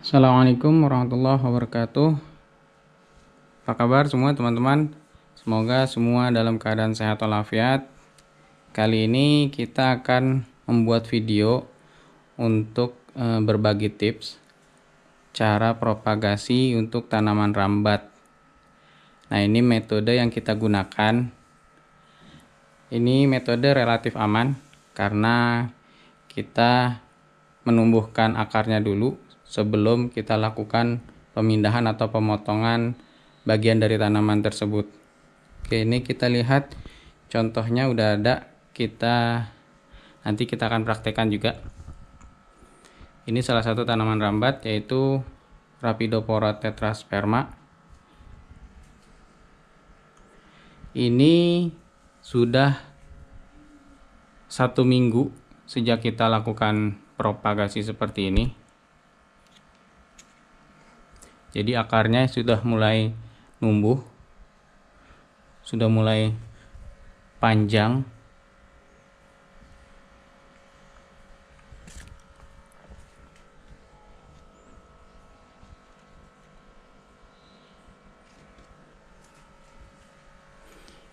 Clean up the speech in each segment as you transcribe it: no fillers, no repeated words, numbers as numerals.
Assalamualaikum warahmatullahi wabarakatuh. Apa kabar semua teman-teman? Semoga semua dalam keadaan sehat walafiat. Kali ini kita akan membuat video untuk berbagi tips cara propagasi untuk tanaman rambat. Nah, ini metode yang kita gunakan. Ini metode relatif aman karena kita menumbuhkan akarnya dulu sebelum kita lakukan pemindahan atau pemotongan bagian dari tanaman tersebut. Oke, ini kita lihat contohnya udah ada. Nanti kita akan praktekkan juga. Ini salah satu tanaman rambat yaitu Rhaphidophora tetrasperma. Ini sudah 1 minggu sejak kita lakukan propagasi seperti ini. Jadi akarnya sudah mulai numbuh, sudah mulai panjang.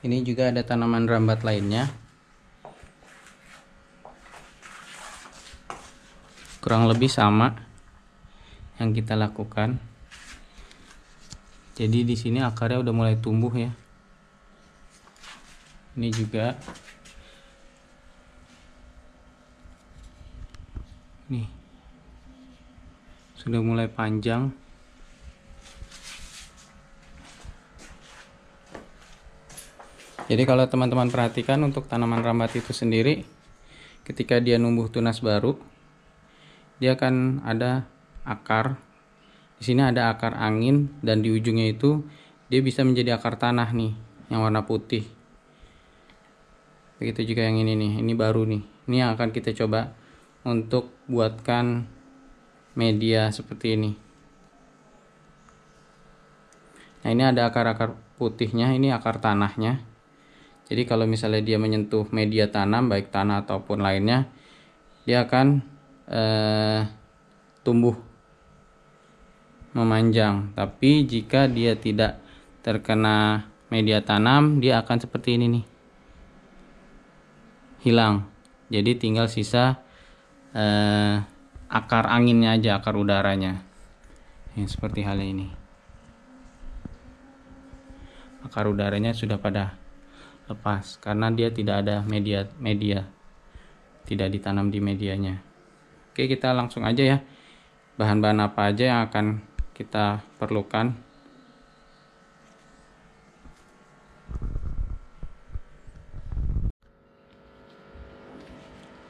Ini juga ada tanaman rambat lainnya. Kurang lebih sama yang kita lakukan. Jadi di sini akarnya udah mulai tumbuh ya. Ini juga. Nih. Sudah mulai panjang. Jadi kalau teman-teman perhatikan untuk tanaman rambat itu sendiri, ketika dia numbuh tunas baru, dia akan ada akar. Di sini ada akar angin dan di ujungnya itu dia bisa menjadi akar tanah nih, yang warna putih. Begitu juga yang ini nih, ini baru nih. Ini yang akan kita coba untuk buatkan media seperti ini. Nah, ini ada akar-akar putihnya, ini akar tanahnya. Jadi kalau misalnya dia menyentuh media tanam, baik tanah ataupun lainnya, dia akan tumbuh memanjang. Tapi jika dia tidak terkena media tanam, dia akan seperti ini nih, hilang. Jadi tinggal sisa akar anginnya aja, akar udaranya. Seperti hal ini. Akar udaranya sudah pada lepas karena dia tidak ada media, tidak ditanam di medianya. Oke, kita langsung aja ya. Bahan-bahan apa aja yang akan kita perlukan.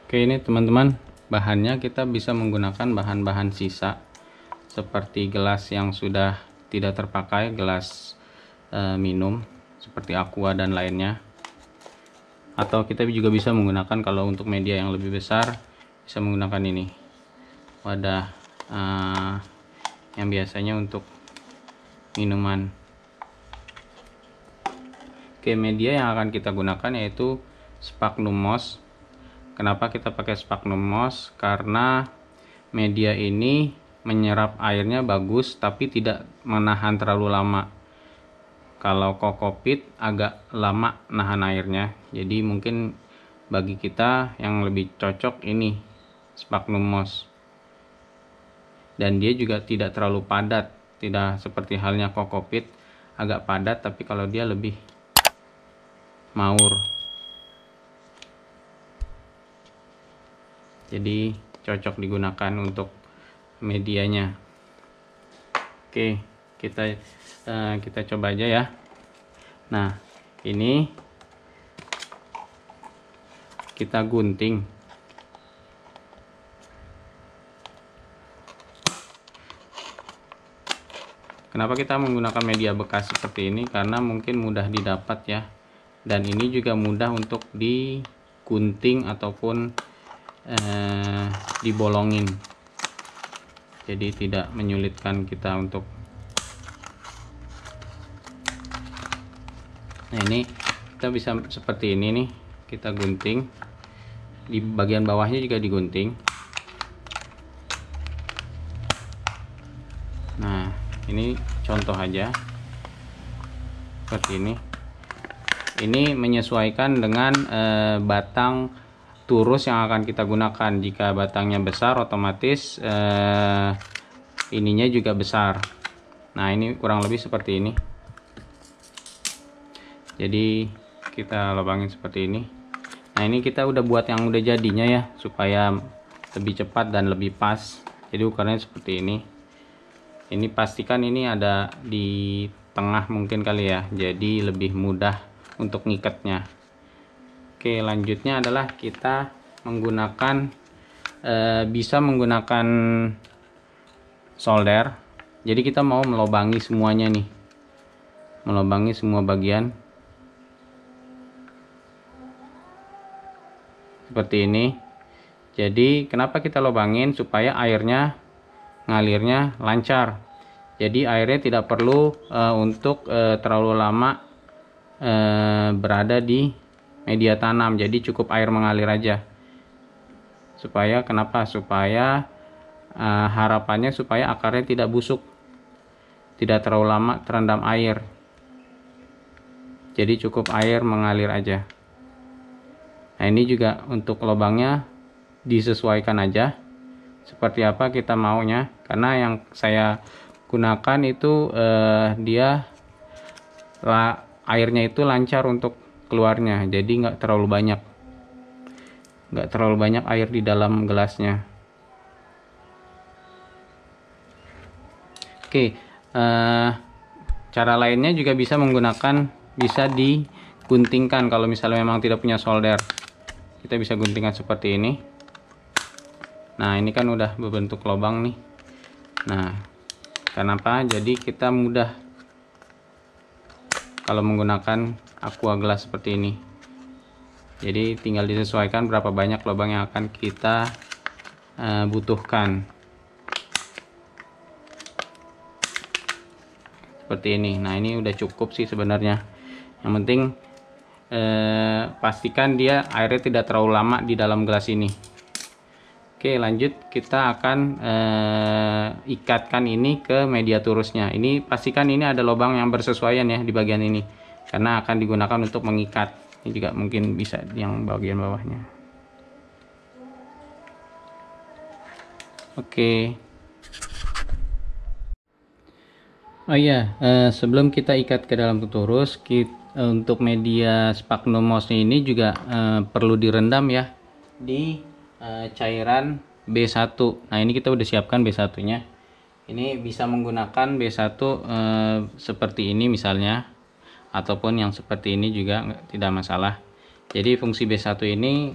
Oke, ini teman-teman, bahannya kita bisa menggunakan bahan-bahan sisa seperti gelas yang sudah tidak terpakai, gelas minum seperti aqua dan lainnya. Atau kita juga bisa menggunakan, kalau untuk media yang lebih besar, bisa menggunakan ini, wadah yang biasanya untuk minuman. Oke, media yang akan kita gunakan yaitu sphagnum moss. Kenapa kita pakai sphagnum moss? Karena media ini menyerap airnya bagus tapi tidak menahan terlalu lama. Kalau kokopit agak lama nahan airnya. Jadi mungkin bagi kita yang lebih cocok ini sphagnum moss. Dan dia juga tidak terlalu padat, tidak seperti halnya kokopit agak padat, tapi kalau dia lebih maur. Jadi cocok digunakan untuk medianya. Oke, kita coba aja ya. Nah, ini kita gunting. Kenapa kita menggunakan media bekas seperti ini? Karena mungkin mudah didapat ya. Dan ini juga mudah untuk digunting ataupun dibolongin. Jadi tidak menyulitkan kita untuk. Nah, ini kita bisa seperti ini nih, kita gunting. Di bagian bawahnya juga digunting. Ini contoh aja seperti ini menyesuaikan dengan batang turus yang akan kita gunakan. Jika batangnya besar, otomatis ininya juga besar. Nah, ini kurang lebih seperti ini. Jadi kita lubangin seperti ini. Nah, ini kita udah buat yang udah jadinya ya, supaya lebih cepat dan lebih pas. Jadi ukurannya seperti ini. Ini pastikan ini ada di tengah mungkin kali ya, jadi lebih mudah untuk ngikatnya. Oke, lanjutnya adalah kita menggunakan bisa menggunakan solder. Jadi kita mau melobangi semuanya nih, melobangi semua bagian seperti ini. Jadi kenapa kita lobangin? Supaya airnya ngalirnya lancar. Jadi airnya tidak perlu untuk terlalu lama berada di media tanam. Jadi cukup air mengalir aja. Supaya kenapa? Supaya harapannya supaya akarnya tidak busuk, tidak terlalu lama terendam air. Jadi cukup air mengalir aja. Nah, ini juga untuk lubangnya disesuaikan aja seperti apa kita maunya. Karena yang saya gunakan itu dia airnya itu lancar untuk keluarnya, jadi nggak terlalu banyak air di dalam gelasnya. Oke, cara lainnya juga bisa diguntingkan. Kalau misalnya memang tidak punya solder, kita bisa guntingkan seperti ini. Nah, ini kan udah berbentuk lubang nih. Nah, kenapa? Jadi kita mudah kalau menggunakan aqua gelas seperti ini. Jadi tinggal disesuaikan berapa banyak lubang yang akan kita butuhkan. Seperti ini. Nah, ini udah cukup sih sebenarnya. Yang penting pastikan dia airnya tidak terlalu lama di dalam gelas ini. Oke, lanjut kita akan ikatkan ini ke media turusnya. Ini pastikan ini ada lubang yang bersesuaian ya di bagian ini, karena akan digunakan untuk mengikat. Ini juga mungkin bisa yang bagian bawahnya. Oke. Oh iya, sebelum kita ikat ke dalam turus, untuk media sphagnum moss ini juga perlu direndam ya di cairan B1. Nah, ini kita udah siapkan B1 nya. Ini bisa menggunakan B1 seperti ini misalnya, ataupun yang seperti ini juga tidak masalah. Jadi fungsi B1 ini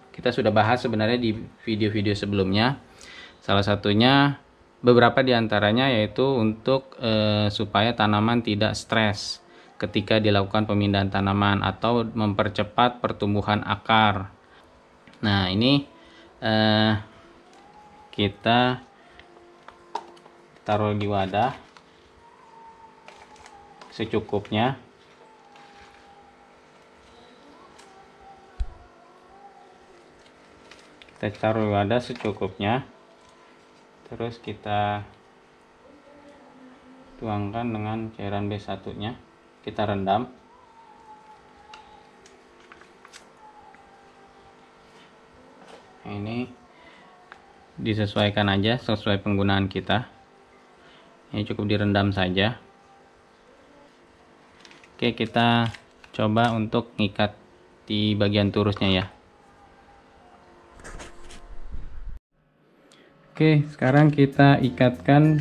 kita sudah bahas sebenarnya di video-video sebelumnya. Salah satunya, beberapa diantaranya yaitu untuk supaya tanaman tidak stres ketika dilakukan pemindahan tanaman atau mempercepat pertumbuhan akar. Nah, ini kita taruh di wadah secukupnya. Kita taruh di wadah secukupnya. Terus kita tuangkan dengan cairan B1 nya. Kita rendam. Ini disesuaikan aja sesuai penggunaan kita. Ini cukup direndam saja. Oke, kita coba untuk ngikat di bagian turusnya ya. Oke, sekarang kita ikatkan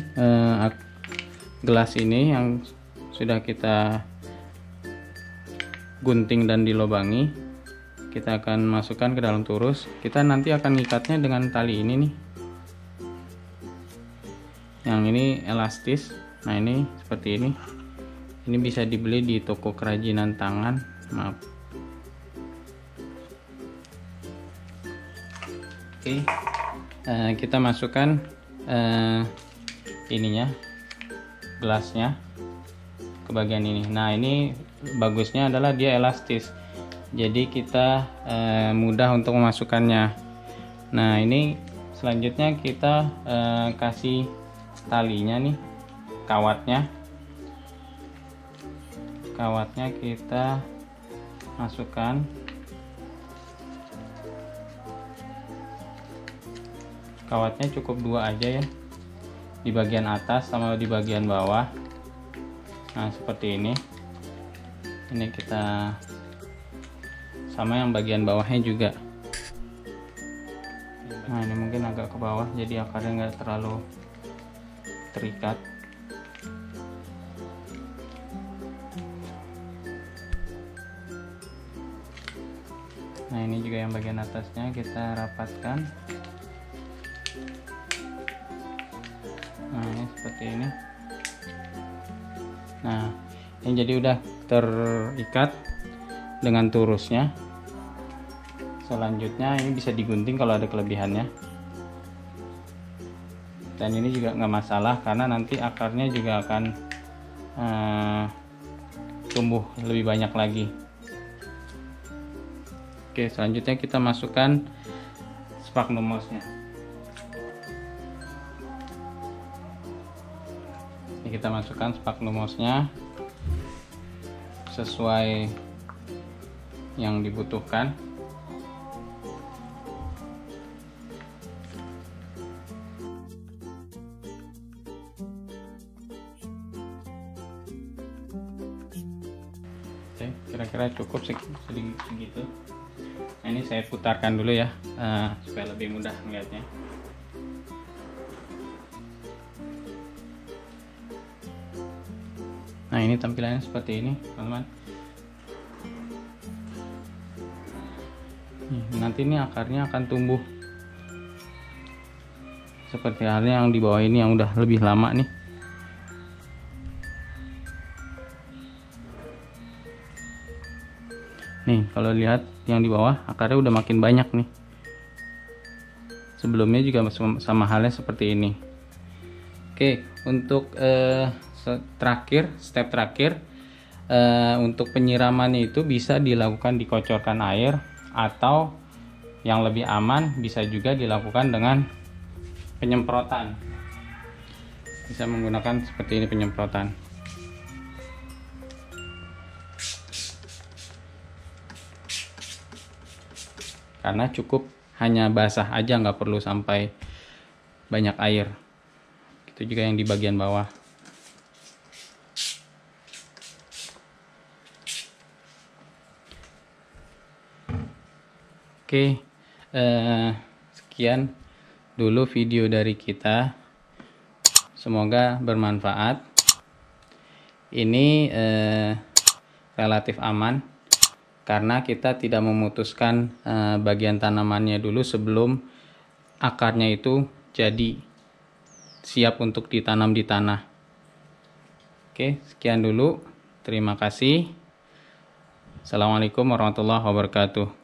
gelas ini yang sudah kita gunting dan dilobangi. Kita akan masukkan ke dalam turus. Kita nanti akan ngikatnya dengan tali ini nih. Yang ini elastis. Nah, ini seperti ini. Ini bisa dibeli di toko kerajinan tangan. Maaf. Oke. Kita masukkan ininya, gelasnya ke bagian ini. Nah, ini bagusnya adalah dia elastis. Jadi kita mudah untuk memasukkannya. Nah, ini selanjutnya kita kasih talinya nih. kawatnya kita masukkan. Kawatnya cukup 2 aja ya, di bagian atas sama di bagian bawah. Nah seperti ini kita sama yang bagian bawahnya juga. Nah ini mungkin agak ke bawah jadi akarnya nggak terlalu terikat. Nah ini juga yang bagian atasnya kita rapatkan. Nah ini seperti ini. Nah ini jadi udah terikat dengan turusnya. Selanjutnya ini bisa digunting kalau ada kelebihannya. Dan ini juga nggak masalah karena nanti akarnya juga akan tumbuh lebih banyak lagi. Oke, selanjutnya kita masukkan sphagnum moss-nya. Ini kita masukkan sphagnum moss-nya sesuai yang dibutuhkan. Oke, kira-kira cukup segitu. Nah, ini saya putarkan dulu ya, supaya lebih mudah melihatnya. Nah ini tampilannya seperti ini teman-teman. Nanti ini akarnya akan tumbuh seperti halnya yang di bawah ini yang udah lebih lama nih. Nih kalau lihat yang di bawah akarnya udah makin banyak nih. Sebelumnya juga sama halnya seperti ini. Oke, untuk step terakhir untuk penyiramannya itu bisa dilakukan dikocorkan air, atau yang lebih aman bisa juga dilakukan dengan penyemprotan. Bisa menggunakan seperti ini penyemprotan. Karena cukup hanya basah aja, nggak perlu sampai banyak air. Itu juga yang di bagian bawah. Oke, sekian dulu video dari kita. Semoga bermanfaat. Ini relatif aman karena kita tidak memutuskan bagian tanamannya dulu sebelum akarnya itu jadi siap untuk ditanam di tanah. Oke, sekian dulu. Terima kasih. Assalamualaikum warahmatullahi wabarakatuh.